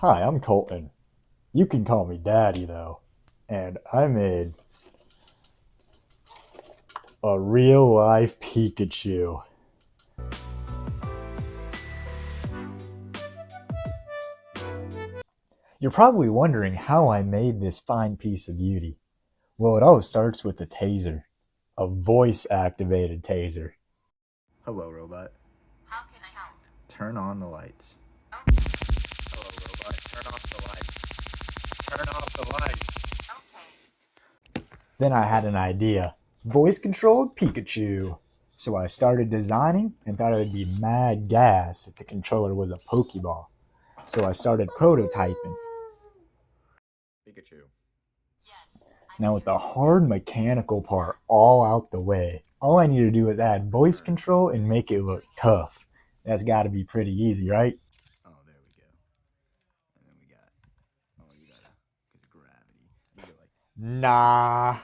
Hi, I'm Colton. You can call me Daddy, though. And I made a real life Pikachu. You're probably wondering how I made this fine piece of beauty. Well, it all starts with a taser, a voice activated taser. Hello, robot. How can I help? Turn on the lights. Okay, Hello, robot. Turn off the lights. Turn off the lights. okay. Then I had an idea. Voice controlled Pikachu. So I started designing and thought it would be mad gas if the controller was a Pokeball. So I started prototyping. Pikachu. Yes, I'm Now with here. the hard mechanical part all out the way, all I need to do is add voice control and make it look tough. That's got to be pretty easy, right? Oh, there we go. And then we got, oh, you gotta, because gravity. You go like, nah.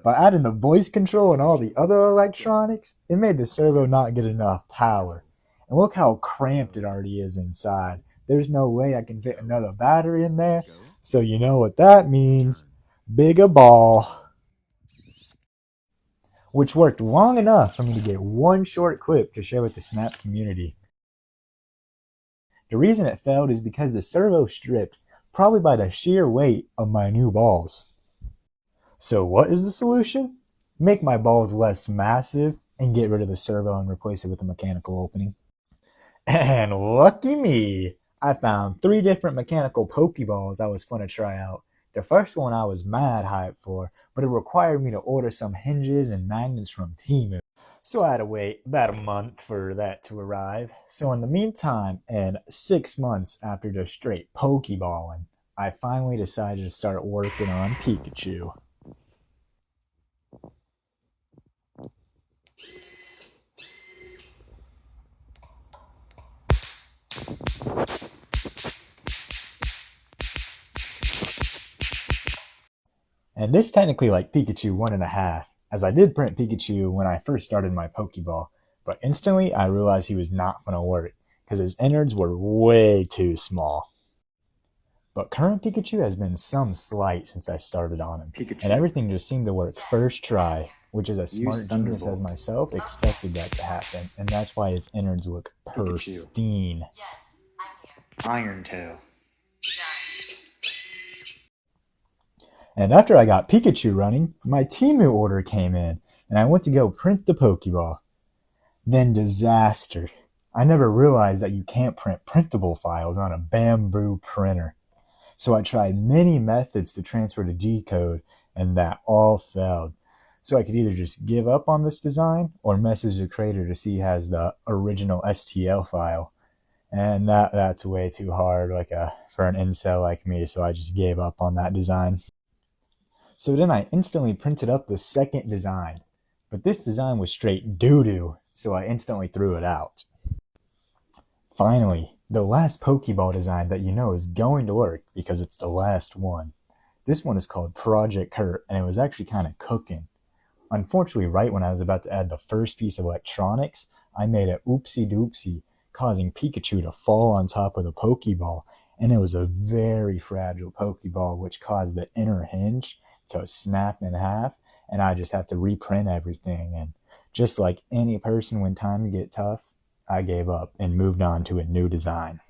By adding the voice control and all the other electronics, it made the servo not get enough power. And look how cramped it already is inside. There's no way I can fit another battery in there. So you know what that means. Bigger ball. Which worked long enough for me to get one short clip to share with the Snap community. The reason it failed is because the servo stripped, probably by the sheer weight of my new balls. So what is the solution? Make my balls less massive and get rid of the servo and replace it with a mechanical opening. And lucky me, I found 3 different mechanical Pokeballs I was fun to try out. The first one I was mad hyped for, but it required me to order some hinges and magnets from Temu. So I had to wait about a month for that to arrive. So in the meantime, and 6 months after just straight Pokeballing, I finally decided to start working on Pikachu. And this technically like Pikachu 1.5, as I did print Pikachu when I first started my Pokeball, but instantly I realized he was not going to work because his innards were way too small. But current Pikachu has been some slight since I started on him, Pikachu. and everything just seemed to work first try, which is a smart genius as Thunderbolt. myself expected that to happen, and that's why his innards look pristine. Yes, I'm here. Iron Tail. Done. And after I got Pikachu running, my Temu order came in, and I went to go print the Pokeball. Then disaster. I never realized that you can't print printable files on a bamboo printer. So I tried many methods to transfer the G-code, and that all failed. So I could either just give up on this design or message the creator to see he has the original STL file. And that's way too hard for an incel like me, so I just gave up on that design. So then I instantly printed up the second design. But this design was straight doo-doo, so I instantly threw it out. Finally, the last Pokeball design that you know is going to work because it's the last one. This one is called Project Kurt, and it was actually kind of cooking. Unfortunately, right when I was about to add the first piece of electronics, I made an oopsie-doopsie, causing Pikachu to fall on top of the Pokeball, and it was a very fragile Pokeball, which caused the inner hinge to snap in half, and I just have to reprint everything. And just like any person when times get tough, I gave up and moved on to a new design.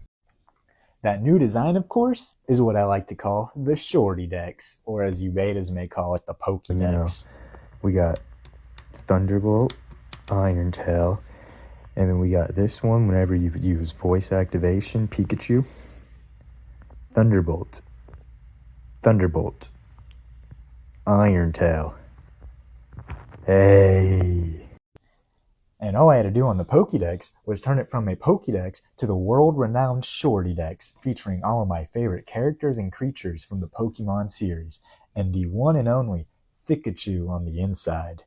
That new design, of course, is what I like to call the Shorty Dex, or as you betas may call it, the Pokédex. We got Thunderbolt, Iron Tail, and then we got this one whenever you use voice activation, Pikachu. Thunderbolt, Thunderbolt, Iron Tail. Hey. And all I had to do on the Pokédex was turn it from a Pokédex to the world-renowned Shorty Dex, featuring all of my favorite characters and creatures from the Pokemon series, and the one and only Pikachu on the inside.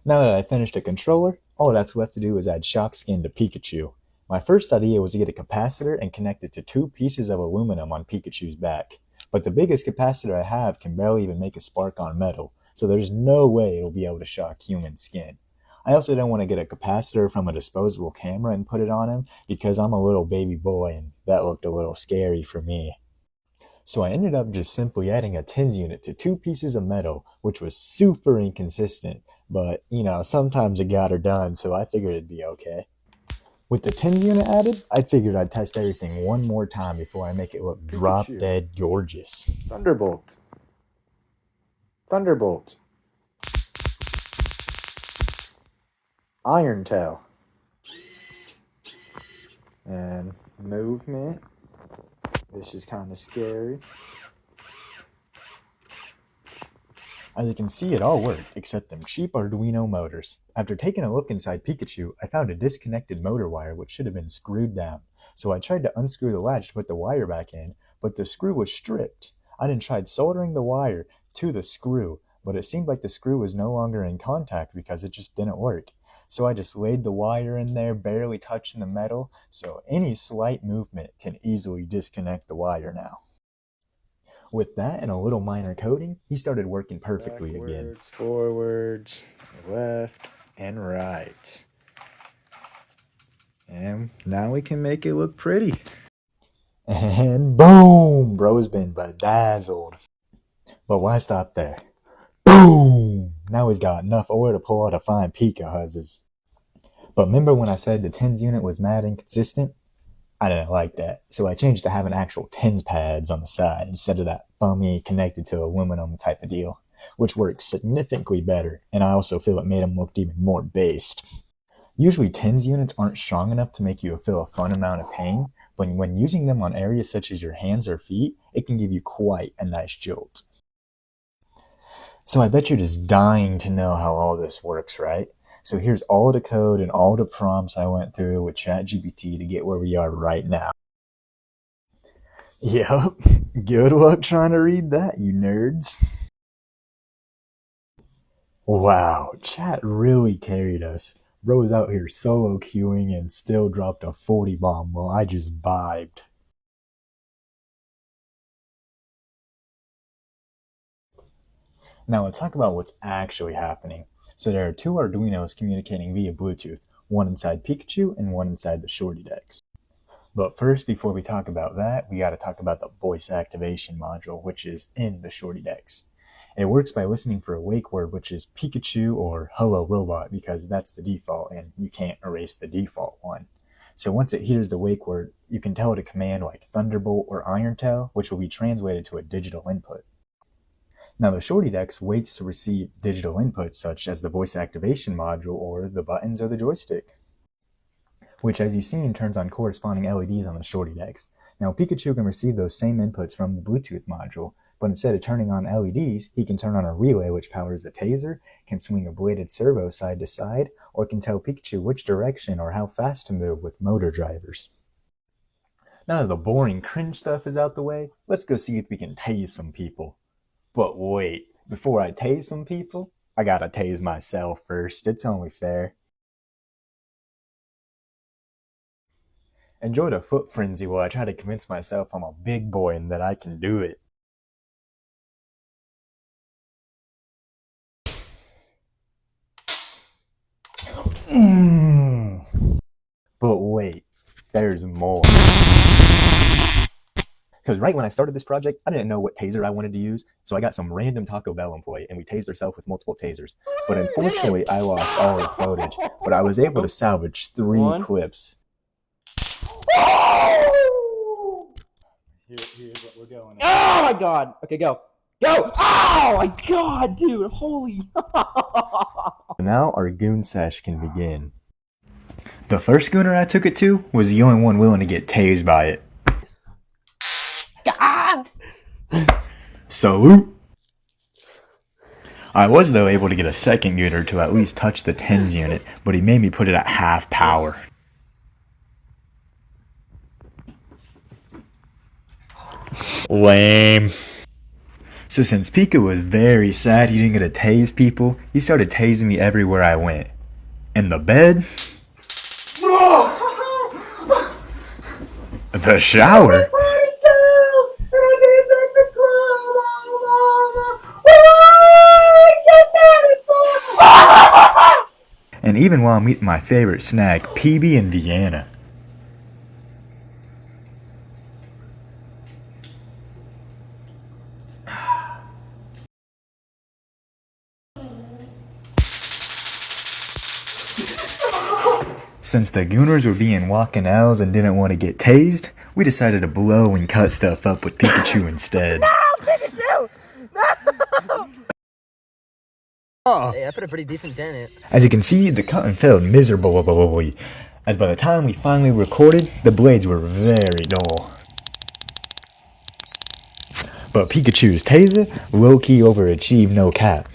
Now that I finished the controller, all that's left to do is add shock skin to Pikachu. My first idea was to get a capacitor and connect it to 2 pieces of aluminum on Pikachu's back. But the biggest capacitor I have can barely even make a spark on metal, so there's no way it'll be able to shock human skin. I also don't want to get a capacitor from a disposable camera and put it on him because I'm a little baby boy and that looked a little scary for me. So I ended up just simply adding a TENS unit to 2 pieces of metal, which was super inconsistent, but sometimes it got her done, so I figured it'd be okay. With the TENS unit added, I figured I'd test everything one more time before I make it look drop dead gorgeous. Thunderbolt. Thunderbolt. Iron Tail. And movement. This is kind of scary. As you can see, it all worked, except them cheap Arduino motors. After taking a look inside Pikachu, I found a disconnected motor wire which should have been screwed down. So I tried to unscrew the latch to put the wire back in, but the screw was stripped. I then tried soldering the wire to the screw, but it seemed like the screw was no longer in contact because it just didn't work. So I just laid the wire in there, barely touching the metal, so any slight movement can easily disconnect the wire now. With that and a little minor coding, he started working perfectly again. Forwards, left, and right. And now we can make it look pretty. And boom! Bro's been bedazzled. But why stop there? Boom! Now he's got enough ore to pull out a fine Pika Huzzes. But remember when I said the TENS unit was mad inconsistent? I didn't like that, so I changed to having actual TENS pads on the side instead of that bummy connected to aluminum type of deal, which works significantly better, and I also feel it made them look even more based. Usually TENS units aren't strong enough to make you feel a fun amount of pain, but when using them on areas such as your hands or feet, it can give you quite a nice jolt. So I bet you're just dying to know how all this works, right? So here's all the code and all the prompts I went through with ChatGPT to get where we are right now. Yep, good luck trying to read that, you nerds. Wow, chat really carried us. Bro was out here solo queuing and still dropped a 40 bomb while I just vibed. Now let's talk about what's actually happening. So there are 2 Arduinos communicating via Bluetooth, one inside Pikachu and one inside the Shorty Dex. But first, before we talk about that, we gotta talk about the voice activation module, which is in the Shorty Dex. It works by listening for a wake word, which is Pikachu or Hello Robot, because that's the default and you can't erase the default one. So once it hears the wake word, you can tell it a command like Thunderbolt or Iron Tail, which will be translated to a digital input. Now the Shorty Dex waits to receive digital input such as the voice activation module or the buttons or the joystick, which as you've seen turns on corresponding LEDs on the Shorty Dex. Now Pikachu can receive those same inputs from the Bluetooth module, but instead of turning on LEDs, he can turn on a relay which powers a taser, can swing a bladed servo side to side, or can tell Pikachu which direction or how fast to move with motor drivers. Now that the boring cringe stuff is out the way, let's go see if we can tase some people. But wait, before I tase some people, I gotta tase myself first. It's only fair. Enjoy the foot frenzy while I try to convince myself I'm a big boy and that I can do it. But wait, there's more. Because right when I started this project, I didn't know what taser I wanted to use, so I got some random Taco Bell employee, and we tased ourselves with multiple tasers. But unfortunately, I lost all the footage, but I was able to salvage 3 clips. Here's what we're going at. Oh my god! Okay, go. Go! Oh my god, dude! Holy... Now our goon sesh can begin. The first gooner I took it to was the only one willing to get tased by it. Salute! I was though able to get a second gooner to at least touch the TENS unit, but he made me put it at half power. Lame. So since Pika was very sad he didn't get to tase people, he started tasing me everywhere I went. In the bed? The shower? And even while I'm eating my favorite snack, PB and Vienna. Since the Gooners were being walking owls and didn't want to get tased, we decided to blow and cut stuff up with Pikachu instead. Pikachu! Oh. Hey, I put a pretty decent dent in it. As you can see, the cutting failed miserably, as by the time we finally recorded, the blades were very dull. But Pikachu's taser low-key overachieved, no cap.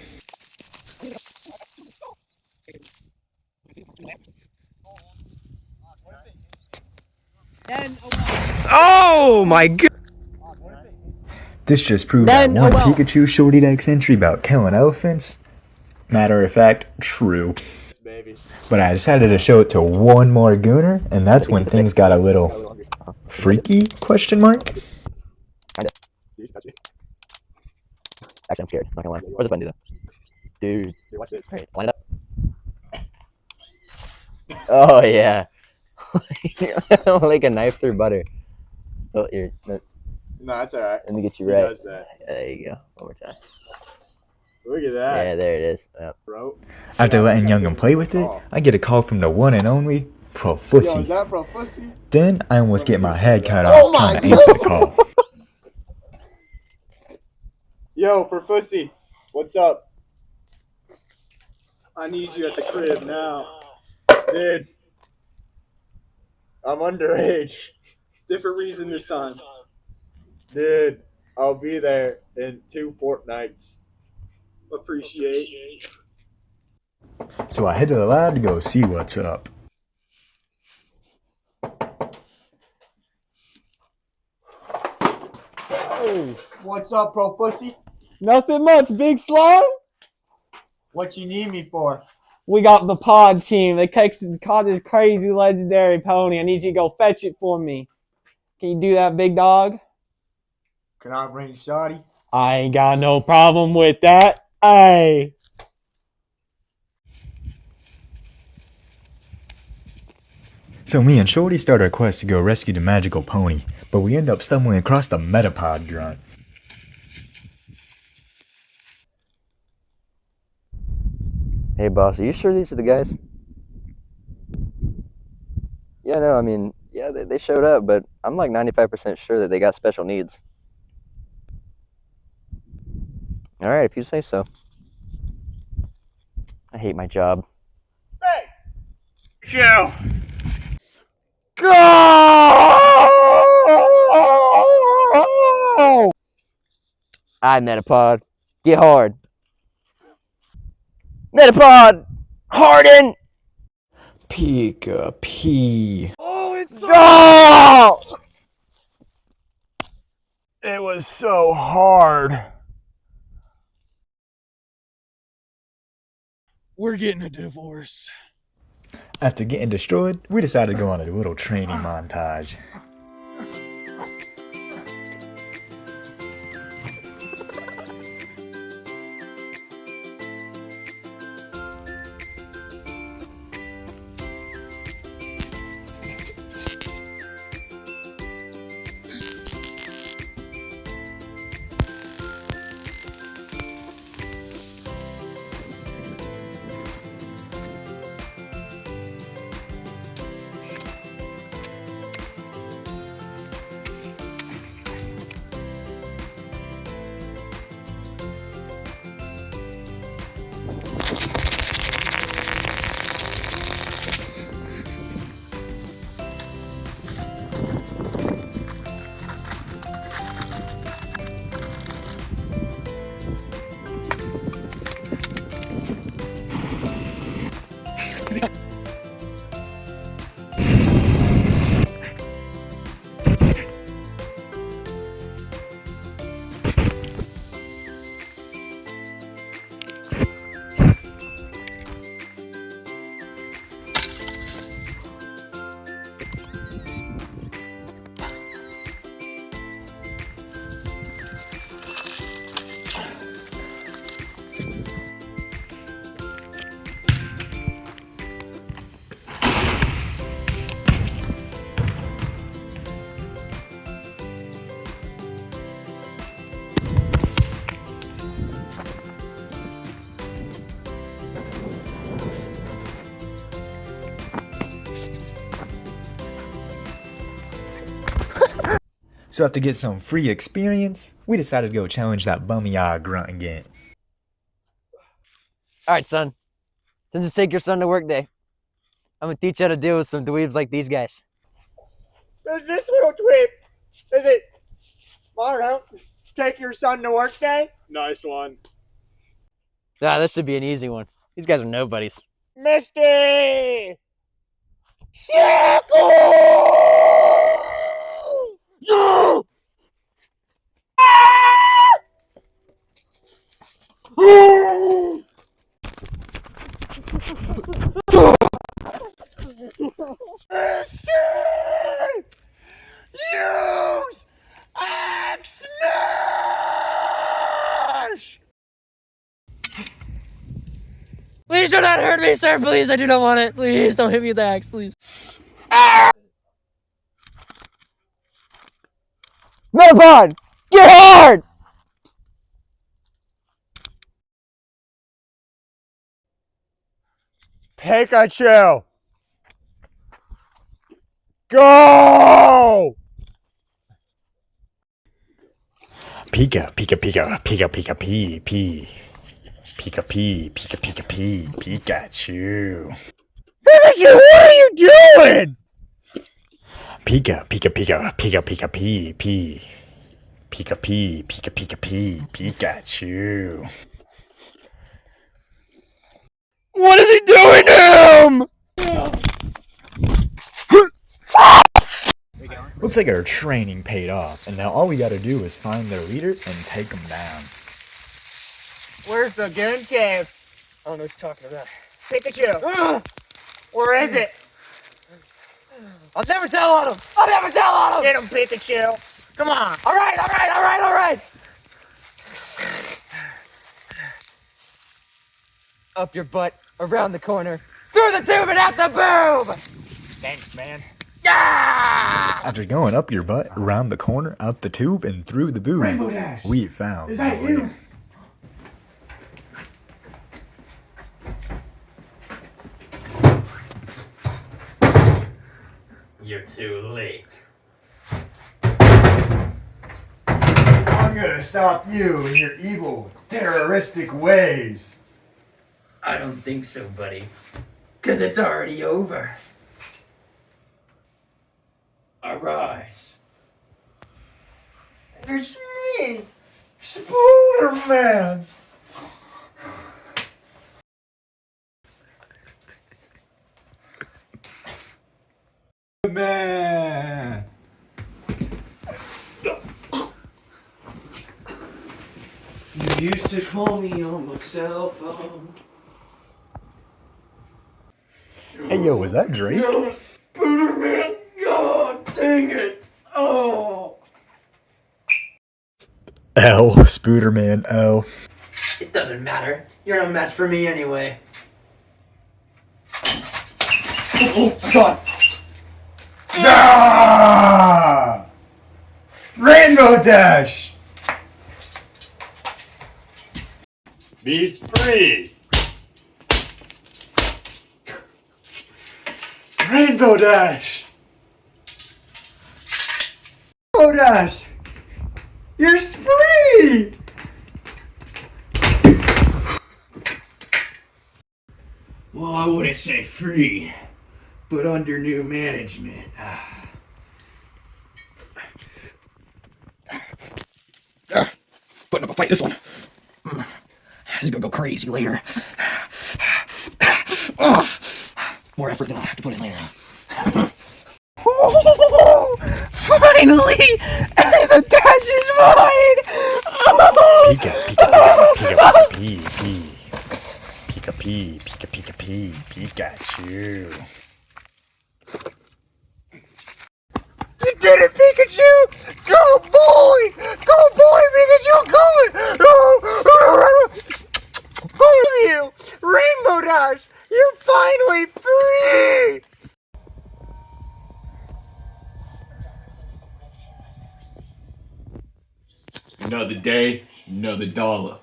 Oh my god! This just proved that one Pikachu shorty entry about killing elephants. Matter of fact, true. But I decided to show it to one more Gooner, and that's when things got a little freaky, question mark? Kinda. Actually, I'm scared. Not gonna lie. What does this button do though? Dude, watch this. Alright, line it up. Oh yeah. Like a knife through butter. Oh, here. No, that's alright. Let me get you He right. does that. There you go. One more time. Look at that. Yeah, there it is. Yep. Bro. After letting Young'un play with it, I get a call from the one and only Yo, is Profussy. that from Pussy? Then I almost get my head cut off trying to answer the call. Yo, Profussy, what's up? I need you at the crib now. Dude. I'm underage. Different reason this time. Dude, I'll be there in 2 fortnights. Appreciate. So I head to the lab to go see what's up. Hey, what's up, Profussy? Nothing much, Big Slime. What you need me for? We got the pod team. They caught this crazy legendary pony. I need you to go fetch it for me. Can you do that, big dog? Can I bring Shotty? I ain't got no problem with that. Hey. So me and Shorty start our quest to go rescue the magical pony, but we end up stumbling across the Metapod grunt. Hey boss, are you sure these are the guys? Yeah, no, I mean, yeah, they showed up, but I'm like 95% sure that they got special needs. Alright, if you say so. I hate my job. Hey! Joe! Go! I Metapod. Get hard. Metapod! Harden! Pika P. Oh, it's so Oh! It was so hard. We're getting a divorce. After getting destroyed, we decided to go on a little training montage. So after get some free experience, we decided to go challenge that bummy eye grunt again. All right, son. Then just take your son to work day. I'm gonna teach you how to deal with some dweebs like these guys. There's this little tweet. Is it, I don't know, take your son to work day? Nice one. Ah, this should be an easy one. These guys are nobodies. Misty! Shackle! No! Use Axe Smash! Please do not hurt me, sir. Please, I do not want it. Please don't hit me with the axe, please. Metapod! Get hard! Pikachu! Go! Pika, Pika, Pika, Pika, Pika, Pee, Pee. Pika, Pee, Pika, Pika, Pee, Pikachu. Pikachu, what are you doing? Pika, Pika, Pika, Pika, Pika, Pee, Pee. Pika, Pee, Pika, Pika, Pee, Pikachu. What is he doing to him? Looks like our training paid off, and now all we gotta do is find their leader and take them down. Where's the gun cave? I don't know what you're talking about. Pikachu, where is it? I'll never tell on him. I'll never tell on him. Get him, Pikachu. Come on. All right. Up your butt, around the corner, through the tube and out the boob. Thanks, man. After going up your butt, around the corner, out the tube, and through the boob, Rainbow Dash. we found. Is that you? You're too late. I'm gonna stop you in your evil, terroristic ways. I don't think so, buddy. 'Cause it's already over. Arise. It's me, Spider-Man. Man. You used to call me on my cell phone. Hey, yo, was that Drake? No, Spider-Man! God dang it! Oh! L, Spooderman, L. It doesn't matter. You're no match for me anyway. Oh, God! Ah! Rainbow Dash! Be free. Rainbow Dash! Rainbow Dash! You're free! Well, I wouldn't say free, but under new management. Putting up a fight this one. This is gonna go crazy later. More effort than I'll have to put in later. Finally! The dash is mine! Pika, Pika, Pika, Pika, Pee, Pee. Pika, Pee, Pika, Pika, Pee, Pikachu. You did it, Pikachu! Go, boy! Go, boy, Pikachu! Go! Go, you! Rainbow Dash! You're finally free! Another day, another dollar.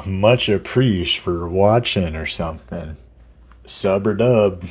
Much appreciate for watching or something. Sub or dub.